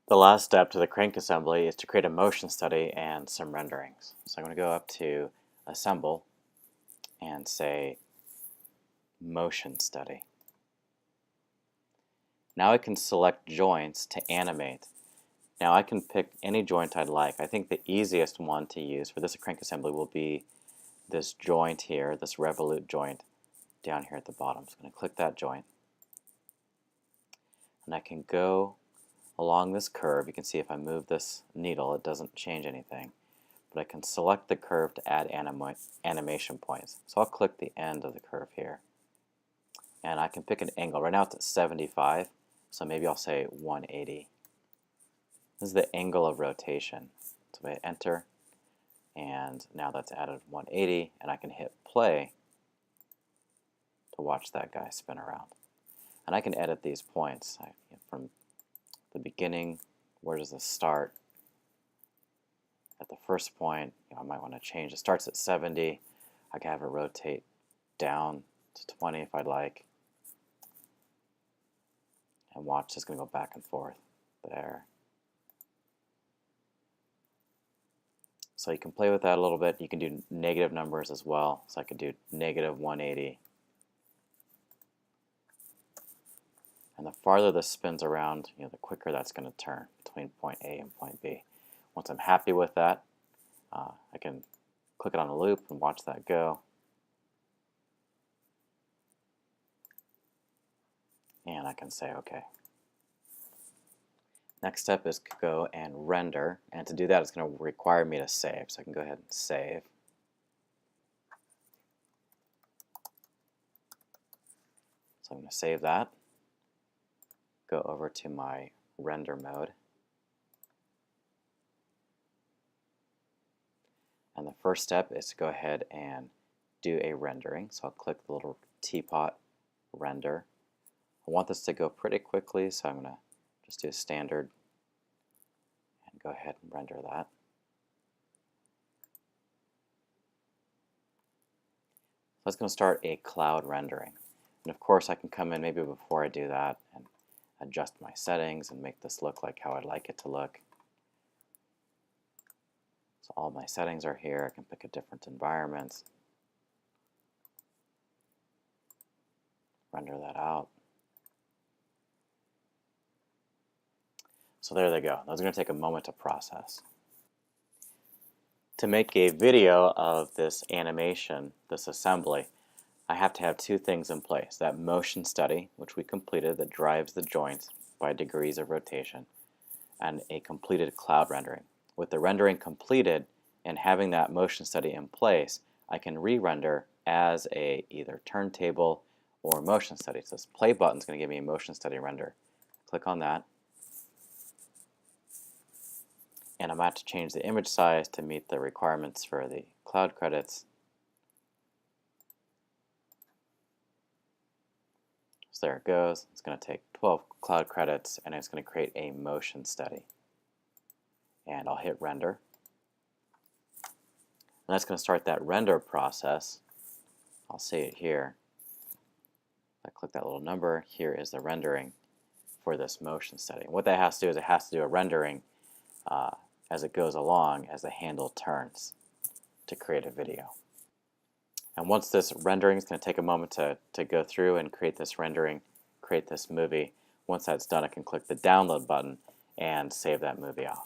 The last step to the crank assembly is to create a motion study and some renderings. So I'm going to go up to Assemble and say Motion Study. Now I can select joints to animate. Now I can pick any joint I'd like. I think the easiest one to use for this crank assembly will be this joint here, this revolute joint down here at the bottom. So I'm going to click that joint. And I can go along this curve. You can see if I move this needle, it doesn't change anything. But I can select the curve to add animation points. So I'll click the end of the curve here. And I can pick an angle. Right now it's at 75, so maybe I'll say 180. This is the angle of rotation. So I hit enter, and now that's added 180, and I can hit play to watch that guy spin around. And I can edit these points from the beginning. Where does this start? At the first point, I might want to change. It starts at 70. I can have it rotate down to 20 if I'd like. And watch, it's going to go back and forth there. So you can play with that a little bit. You can do negative numbers as well. So I could do negative 180. And the farther this spins around, the quicker that's going to turn between point A and point B. Once I'm happy with that, I can click it on a loop and watch that go. And I can say OK. Next step is to go and render, and to do that it's going to require me to save. So I can go ahead and save. So I'm going to save that. Go over to my render mode. And the first step is to go ahead and do a rendering. So I'll click the little teapot render. I want this to go pretty quickly, so I'm going to just do a standard and go ahead and render that. So that's going to start a cloud rendering. And of course I can come in maybe before I do that and adjust my settings and make this look like how I'd like it to look. So all my settings are here. I can pick a different environment, render that out. So there they go. Those are going to take a moment to process. To make a video of this animation, this assembly, I have to have two things in place. That motion study, which we completed, that drives the joints by degrees of rotation, and a completed cloud rendering. With the rendering completed and having that motion study in place, I can re-render as a either turntable or motion study. So this play button is going to give me a motion study render. Click on that. And I'm going to have to change the image size to meet the requirements for the cloud credits. So there it goes. It's going to take 12 cloud credits, and it's going to create a motion study. And I'll hit render. And that's going to start that render process. I'll see it here. If I click that little number, here is the rendering for this motion study. And what that has to do is it has to do a rendering as it goes along as the handle turns to create a video. And once this rendering is going to take a moment to go through and create this rendering, create this movie. Once that's done, I can click the download button and save that movie off.